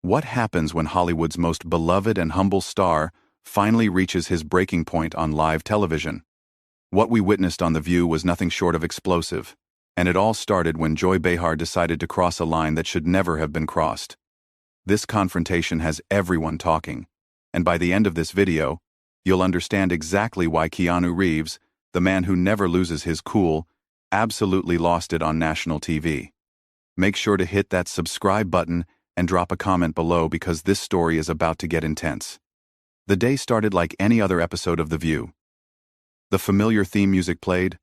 What happens when Hollywood's most beloved and humble star finally reaches his breaking point on live television? What we witnessed on The View was nothing short of explosive, and it all started when Joy Behar decided to cross a line that should never have been crossed. This confrontation has everyone talking, and by the end of this video, you'll understand exactly why Keanu Reeves, the man who never loses his cool, absolutely lost it on national TV. Make sure to hit that subscribe button and drop a comment below because this story is about to get intense. The day started like any other episode of The View. The familiar theme music played,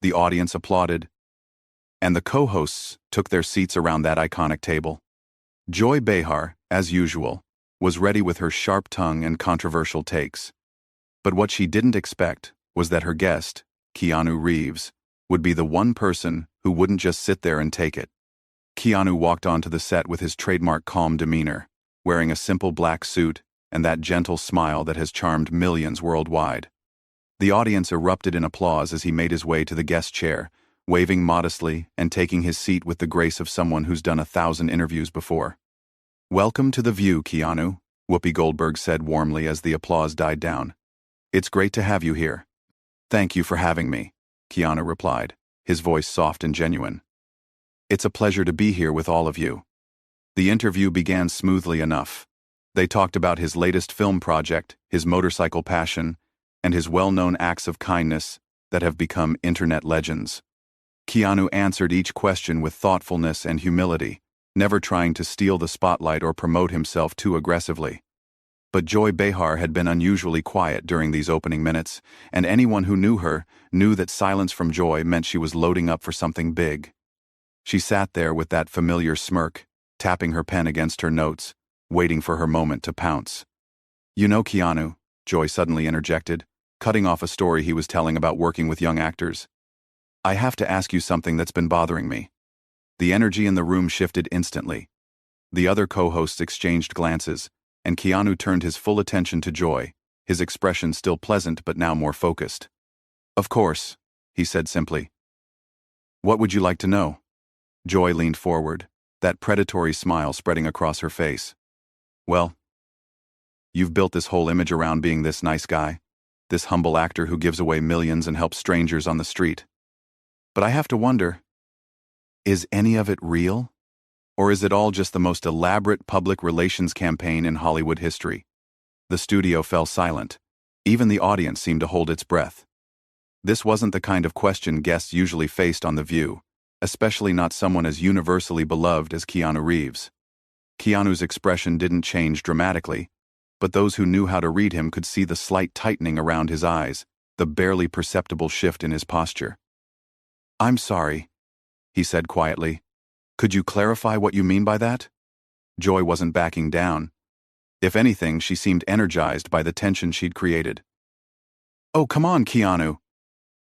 the audience applauded, and the co-hosts took their seats around that iconic table. Joy Behar, as usual, was ready with her sharp tongue and controversial takes. But what she didn't expect was that her guest, Keanu Reeves, would be the one person who wouldn't just sit there and take it. Keanu walked onto the set with his trademark calm demeanor, wearing a simple black suit and that gentle smile that has charmed millions worldwide. The audience erupted in applause as he made his way to the guest chair, waving modestly and taking his seat with the grace of someone who's done 1,000 interviews before. "Welcome to The View, Keanu," Whoopi Goldberg said warmly as the applause died down. "It's great to have you here." "Thank you for having me," Keanu replied, his voice soft and genuine. "It's a pleasure to be here with all of you." The interview began smoothly enough. They talked about his latest film project, his motorcycle passion, and his well-known acts of kindness that have become internet legends. Keanu answered each question with thoughtfulness and humility, never trying to steal the spotlight or promote himself too aggressively. But Joy Behar had been unusually quiet during these opening minutes, and anyone who knew her knew that silence from Joy meant she was loading up for something big. She sat there with that familiar smirk, tapping her pen against her notes, waiting for her moment to pounce. "You know, Keanu," Joy suddenly interjected, cutting off a story he was telling about working with young actors, "I have to ask you something that's been bothering me." The energy in the room shifted instantly. The other co-hosts exchanged glances, and Keanu turned his full attention to Joy, his expression still pleasant but now more focused. "Of course," he said simply. "What would you like to know?" Joy leaned forward, that predatory smile spreading across her face. "Well, you've built this whole image around being this nice guy, this humble actor who gives away millions and helps strangers on the street. But I have to wonder, is any of it real? Or is it all just the most elaborate public relations campaign in Hollywood history?" The studio fell silent. Even the audience seemed to hold its breath. This wasn't the kind of question guests usually faced on The View, especially not someone as universally beloved as Keanu Reeves. Keanu's expression didn't change dramatically, but those who knew how to read him could see the slight tightening around his eyes, the barely perceptible shift in his posture. "I'm sorry," he said quietly. "Could you clarify what you mean by that?" Joy wasn't backing down. If anything, she seemed energized by the tension she'd created. "Oh, come on, Keanu.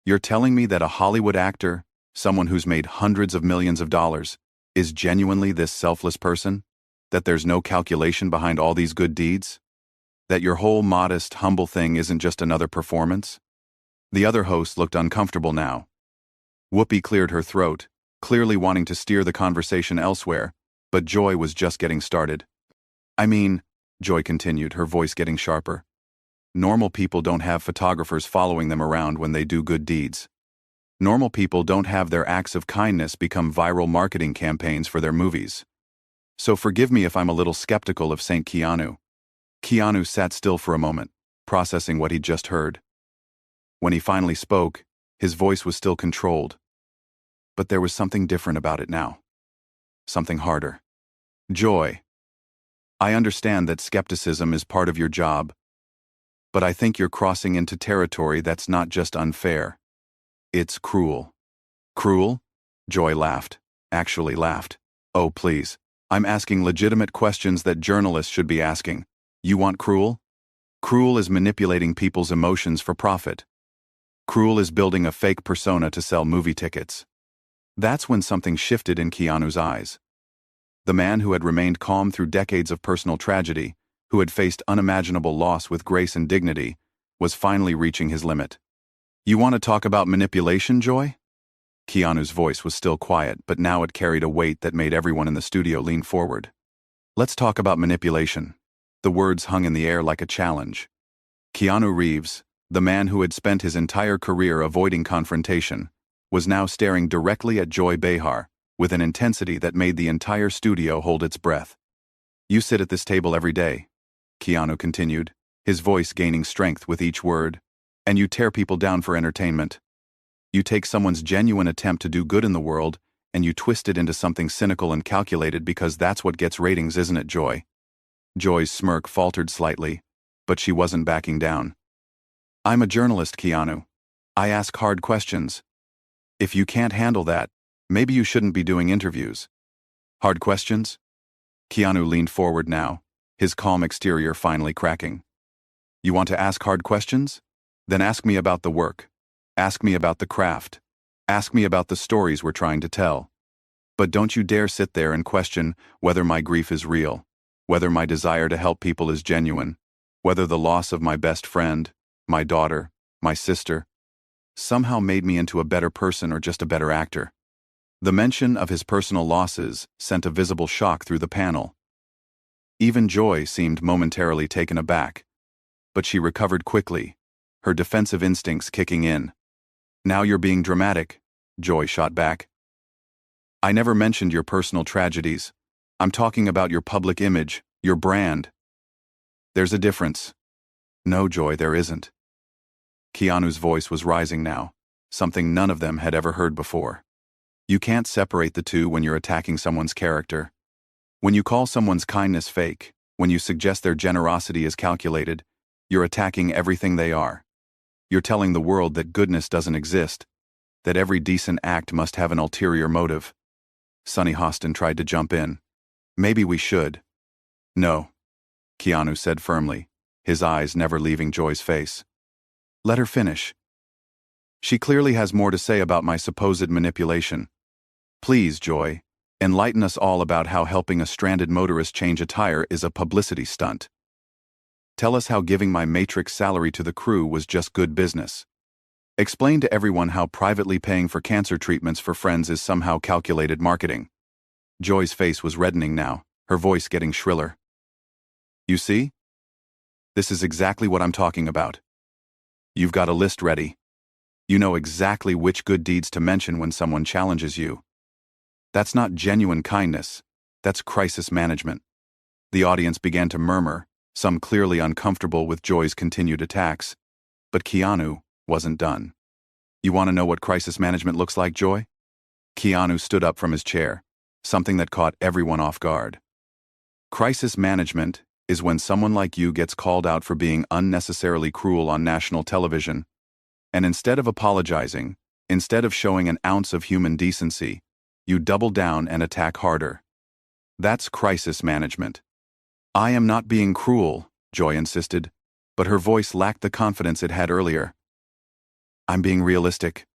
You're telling me that a Hollywood actor, someone who's made hundreds of millions of dollars, is genuinely this selfless person? That there's no calculation behind all these good deeds? That your whole modest, humble thing isn't just another performance?" The other host looked uncomfortable now. Whoopi cleared her throat, clearly wanting to steer the conversation elsewhere, but Joy was just getting started. "I mean," Joy continued, her voice getting sharper, "normal people don't have photographers following them around when they do good deeds. Normal people don't have their acts of kindness become viral marketing campaigns for their movies. So forgive me if I'm a little skeptical of Saint Keanu." Keanu sat still for a moment, processing what he'd just heard. When he finally spoke, his voice was still controlled. But there was something different about it now. Something harder. "Joy, I understand that skepticism is part of your job, but I think you're crossing into territory that's not just unfair. It's cruel." "Cruel?" Joy laughed. Actually laughed. "Oh, please. I'm asking legitimate questions that journalists should be asking. You want cruel? Cruel is manipulating people's emotions for profit. Cruel is building a fake persona to sell movie tickets." That's when something shifted in Keanu's eyes. The man who had remained calm through decades of personal tragedy, who had faced unimaginable loss with grace and dignity, was finally reaching his limit. "You want to talk about manipulation, Joy?" Keanu's voice was still quiet, but now it carried a weight that made everyone in the studio lean forward. Let's talk about manipulation. The words hung in the air like a challenge. Keanu Reeves, the man who had spent his entire career avoiding confrontation, was now staring directly at Joy Behar, with an intensity that made the entire studio hold its breath. "You sit at this table every day," Keanu continued, his voice gaining strength with each word, "and you tear people down for entertainment. You take someone's genuine attempt to do good in the world, and you twist it into something cynical and calculated because that's what gets ratings, isn't it, Joy?" Joy's smirk faltered slightly, but she wasn't backing down. "I'm a journalist, Keanu. I ask hard questions. If you can't handle that, maybe you shouldn't be doing interviews." "Hard questions?" Keanu leaned forward now, his calm exterior finally cracking. "You want to ask hard questions? Then ask me about the work. Ask me about the craft. Ask me about the stories we're trying to tell. But don't you dare sit there and question whether my grief is real, whether my desire to help people is genuine, whether the loss of my best friend, my daughter, my sister, somehow made me into a better person or just a better actor." The mention of his personal losses sent a visible shock through the panel. Even Joy seemed momentarily taken aback, but she recovered quickly, her defensive instincts kicking in. "Now you're being dramatic," Joy shot back. "I never mentioned your personal tragedies. I'm talking about your public image, your brand." "There's a difference." "No, Joy, there isn't." Keanu's voice was rising now, something none of them had ever heard before. "You can't separate the two when you're attacking someone's character. When you call someone's kindness fake, when you suggest their generosity is calculated, you're attacking everything they are. You're telling the world that goodness doesn't exist, that every decent act must have an ulterior motive." Sonny Hostin tried to jump in. "Maybe we should." "No," Keanu said firmly, his eyes never leaving Joy's face. "Let her finish. She clearly has more to say about my supposed manipulation. Please, Joy, enlighten us all about how helping a stranded motorist change a tire is a publicity stunt. Tell us how giving my Matrix salary to the crew was just good business. Explain to everyone how privately paying for cancer treatments for friends is somehow calculated marketing." Joy's face was reddening now, her voice getting shriller. "You see? This is exactly what I'm talking about. You've got a list ready. You know exactly which good deeds to mention when someone challenges you. That's not genuine kindness, that's crisis management." The audience began to murmur, some clearly uncomfortable with Joy's continued attacks, but Keanu wasn't done. "You want to know what crisis management looks like, Joy?" Keanu stood up from his chair, something that caught everyone off guard. "Crisis management is when someone like you gets called out for being unnecessarily cruel on national television, and instead of apologizing, instead of showing an ounce of human decency, you double down and attack harder. That's crisis management." "I am not being cruel," Joy insisted, but her voice lacked the confidence it had earlier. "I'm being realistic.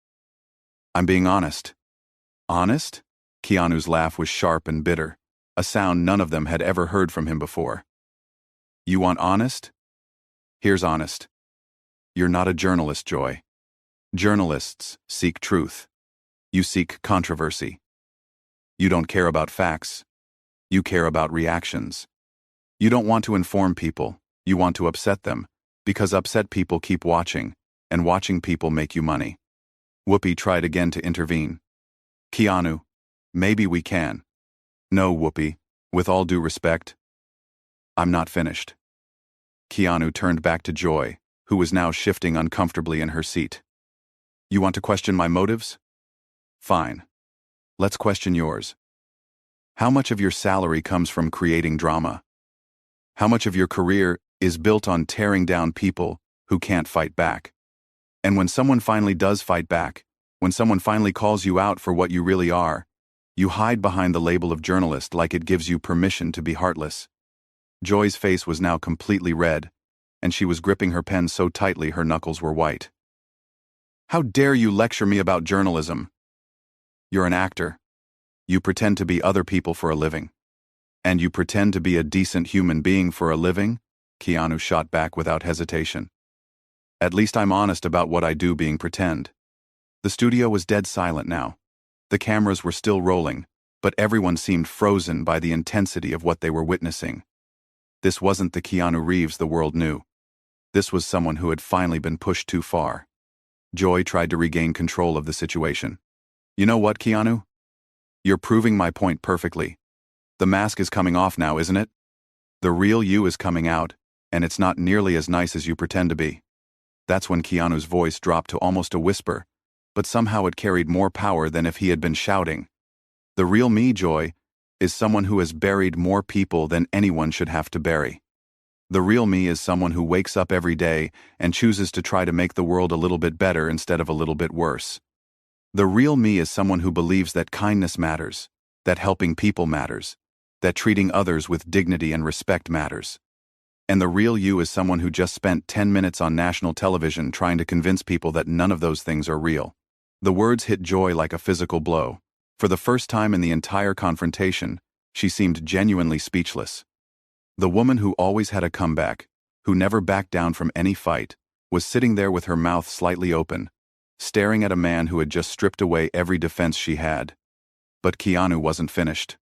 I'm being honest." "Honest?" Keanu's laugh was sharp and bitter, a sound none of them had ever heard from him before. "You want honest? Here's honest. You're not a journalist, Joy. Journalists seek truth. You seek controversy. You don't care about facts. You care about reactions. You don't want to inform people, you want to upset them, because upset people keep watching, and watching people make you money." Whoopi tried again to intervene. "Keanu, maybe we can." "No, Whoopi, with all due respect, I'm not finished." Keanu turned back to Joy, who was now shifting uncomfortably in her seat. "You want to question my motives? Fine. Let's question yours. How much of your salary comes from creating drama? How much of your career is built on tearing down people who can't fight back? And when someone finally does fight back, when someone finally calls you out for what you really are, you hide behind the label of journalist like it gives you permission to be heartless." Joy's face was now completely red, and she was gripping her pen so tightly her knuckles were white. "How dare you lecture me about journalism? You're an actor. You pretend to be other people for a living. And you pretend to be a decent human being for a living?" Keanu shot back without hesitation. "At least I'm honest about what I do being pretend." The studio was dead silent now. The cameras were still rolling, but everyone seemed frozen by the intensity of what they were witnessing. This wasn't the Keanu Reeves the world knew. This was someone who had finally been pushed too far. Joy tried to regain control of the situation. You know what, Keanu? You're proving my point perfectly. The mask is coming off now, isn't it? The real you is coming out, and it's not nearly as nice as you pretend to be. That's when Keanu's voice dropped to almost a whisper, but somehow it carried more power than if he had been shouting. The real me, Joy, is someone who has buried more people than anyone should have to bury. The real me is someone who wakes up every day and chooses to try to make the world a little bit better instead of a little bit worse. The real me is someone who believes that kindness matters, that helping people matters, that treating others with dignity and respect matters. And the real you is someone who just spent 10 minutes on national television trying to convince people that none of those things are real. The words hit Joy like a physical blow. For the first time in the entire confrontation, she seemed genuinely speechless. The woman who always had a comeback, who never backed down from any fight, was sitting there with her mouth slightly open, staring at a man who had just stripped away every defense she had. But Keanu wasn't finished.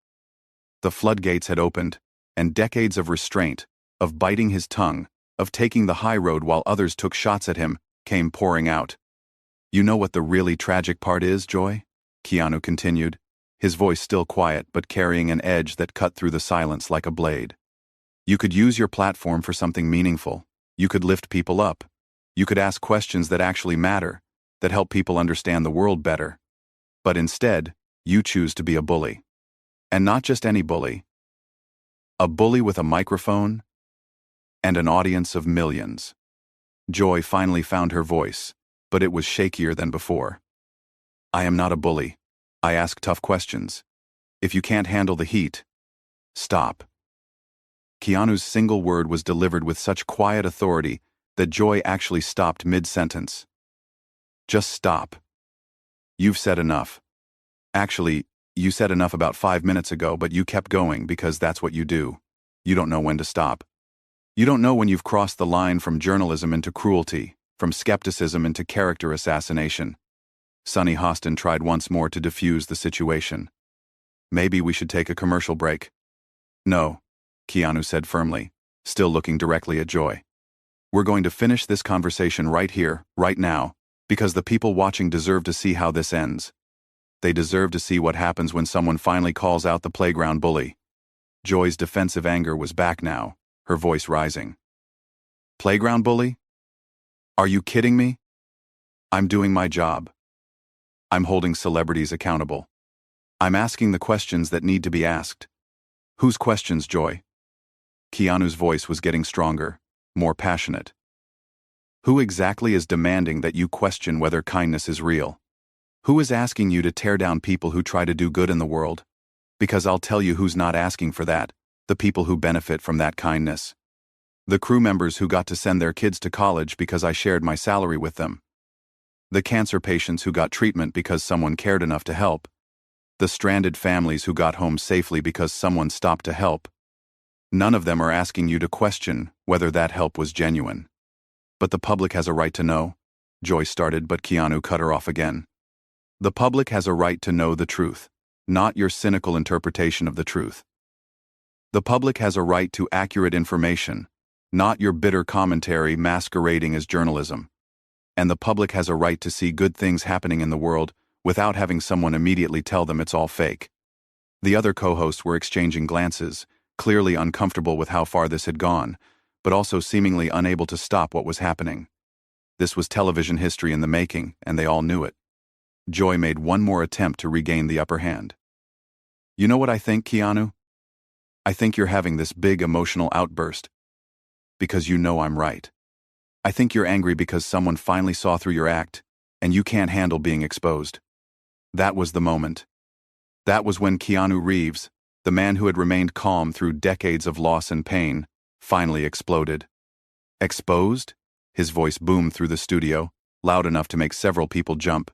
The floodgates had opened, and decades of restraint, of biting his tongue, of taking the high road while others took shots at him, came pouring out. You know what the really tragic part is, Joy? Keanu continued, his voice still quiet but carrying an edge that cut through the silence like a blade. You could use your platform for something meaningful. You could lift people up. You could ask questions that actually matter, that help people understand the world better. But instead, you choose to be a bully. And not just any bully. A bully with a microphone and an audience of millions. Joy finally found her voice, but it was shakier than before. I am not a bully. I ask tough questions. If you can't handle the heat, stop. Keanu's single word was delivered with such quiet authority that Joy actually stopped mid-sentence. Just stop. You've said enough. Actually, you said enough about 5 minutes ago, but you kept going because that's what you do. You don't know when to stop. You don't know when you've crossed the line from journalism into cruelty, from skepticism into character assassination. Sonny Hostin tried once more to defuse the situation. Maybe we should take a commercial break. No, Keanu said firmly, still looking directly at Joy. We're going to finish this conversation right here, right now, because the people watching deserve to see how this ends. They deserve to see what happens when someone finally calls out the playground bully. Joy's defensive anger was back now, her voice rising. Playground bully? Are you kidding me? I'm doing my job. I'm holding celebrities accountable. I'm asking the questions that need to be asked. Whose questions, Joy? Keanu's voice was getting stronger, more passionate. Who exactly is demanding that you question whether kindness is real? Who is asking you to tear down people who try to do good in the world? Because I'll tell you who's not asking for that, the people who benefit from that kindness. The crew members who got to send their kids to college because I shared my salary with them. The cancer patients who got treatment because someone cared enough to help. The stranded families who got home safely because someone stopped to help. None of them are asking you to question whether that help was genuine. But the public has a right to know, Joy started, but Keanu cut her off again. The public has a right to know the truth, not your cynical interpretation of the truth. The public has a right to accurate information, not your bitter commentary masquerading as journalism. And the public has a right to see good things happening in the world without having someone immediately tell them it's all fake. The other co-hosts were exchanging glances, clearly uncomfortable with how far this had gone, but also seemingly unable to stop what was happening. This was television history in the making, and they all knew it. Joy made one more attempt to regain the upper hand. You know what I think, Keanu? I think you're having this big emotional outburst because you know I'm right. I think you're angry because someone finally saw through your act, and you can't handle being exposed. That was the moment. That was when Keanu Reeves, the man who had remained calm through decades of loss and pain, finally exploded. Exposed? His voice boomed through the studio, loud enough to make several people jump.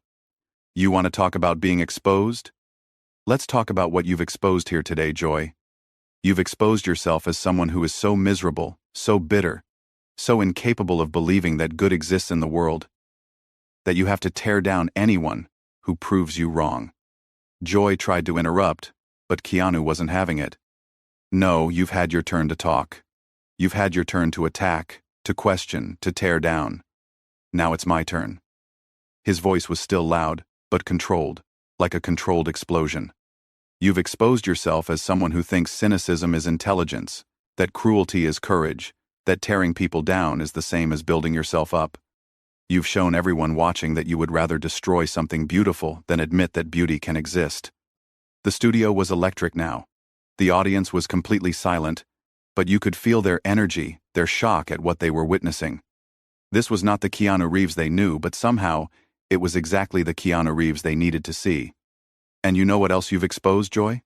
You want to talk about being exposed? Let's talk about what you've exposed here today, Joy. You've exposed yourself as someone who is so miserable, so bitter, so incapable of believing that good exists in the world, that you have to tear down anyone who proves you wrong. Joy tried to interrupt, But Keanu wasn't having it. No, you've had your turn to talk. You've had your turn to attack, to question, to tear down. Now it's my turn. His voice was still loud, but controlled, like a controlled explosion. You've exposed yourself as someone who thinks cynicism is intelligence, that cruelty is courage, that tearing people down is the same as building yourself up. You've shown everyone watching that you would rather destroy something beautiful than admit that beauty can exist. The studio was electric now. The audience was completely silent, but you could feel their energy, their shock at what they were witnessing. This was not the Keanu Reeves they knew, but somehow, it was exactly the Keanu Reeves they needed to see. And you know what else you've exposed, Joy?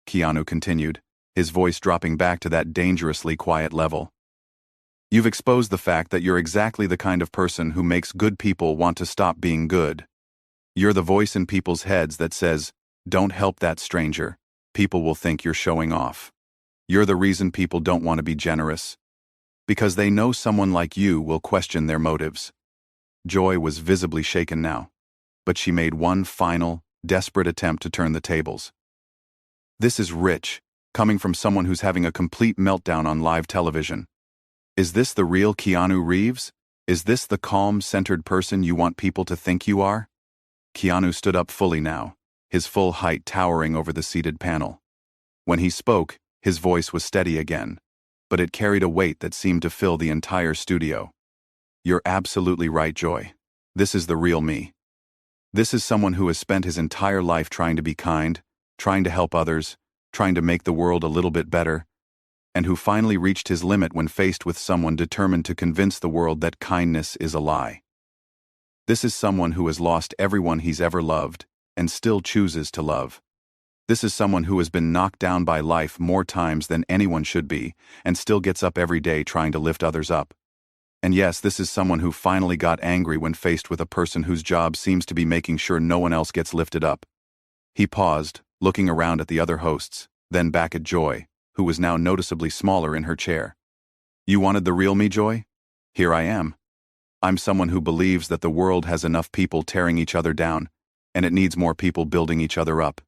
Keanu continued, his voice dropping back to that dangerously quiet level. You've exposed the fact that you're exactly the kind of person who makes good people want to stop being good. You're the voice in people's heads that says, "Don't help that stranger. People will think you're showing off." You're the reason people don't want to be generous. Because they know someone like you will question their motives. Joy was visibly shaken now, but she made one final, desperate attempt to turn the tables. This is rich, coming from someone who's having a complete meltdown on live television. Is this the real Keanu Reeves? Is this the calm, centered person you want people to think you are? Keanu stood up fully now, his full height towering over the seated panel. When he spoke, his voice was steady again, but it carried a weight that seemed to fill the entire studio. You're absolutely right, Joy. This is the real me. This is someone who has spent his entire life trying to be kind, trying to help others, trying to make the world a little bit better, and who finally reached his limit when faced with someone determined to convince the world that kindness is a lie. This is someone who has lost everyone he's ever loved, and still chooses to love. This is someone who has been knocked down by life more times than anyone should be, and still gets up every day trying to lift others up. And yes, this is someone who finally got angry when faced with a person whose job seems to be making sure no one else gets lifted up. He paused, looking around at the other hosts, then back at Joy, who was now noticeably smaller in her chair. You wanted the real me, Joy? Here I am. I'm someone who believes that the world has enough people tearing each other down, and it needs more people building each other up.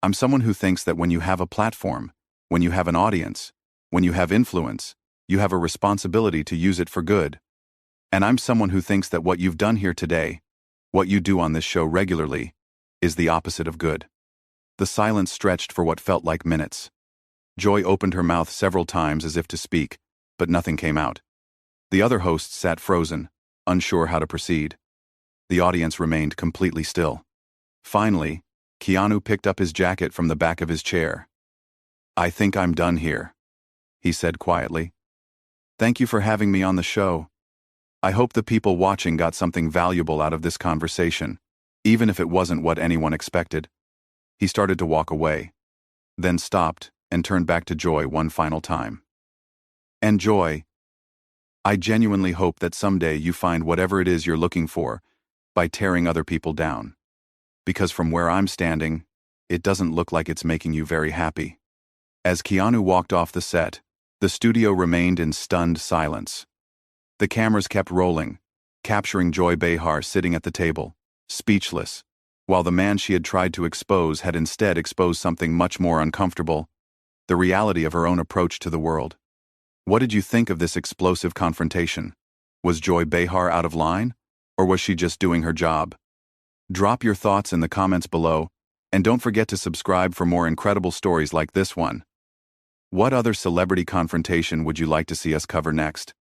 I'm someone who thinks that when you have a platform, when you have an audience, when you have influence, you have a responsibility to use it for good. And I'm someone who thinks that what you've done here today, what you do on this show regularly, is the opposite of good. The silence stretched for what felt like minutes. Joy opened her mouth several times as if to speak, but nothing came out. The other hosts sat frozen, unsure how to proceed. The audience remained completely still. Finally, Keanu picked up his jacket from the back of his chair. I think I'm done here, he said quietly. Thank you for having me on the show. I hope the people watching got something valuable out of this conversation, even if it wasn't what anyone expected. He started to walk away, then stopped and turned back to Joy one final time. And Joy, I genuinely hope that someday you find whatever it is you're looking for by tearing other people down. Because from where I'm standing, it doesn't look like it's making you very happy. As Keanu walked off the set, the studio remained in stunned silence. The cameras kept rolling, capturing Joy Behar sitting at the table, speechless, while the man she had tried to expose had instead exposed something much more uncomfortable, the reality of her own approach to the world. What did you think of this explosive confrontation? Was Joy Behar out of line, or was she just doing her job? Drop your thoughts in the comments below, and don't forget to subscribe for more incredible stories like this one. What other celebrity confrontation would you like to see us cover next?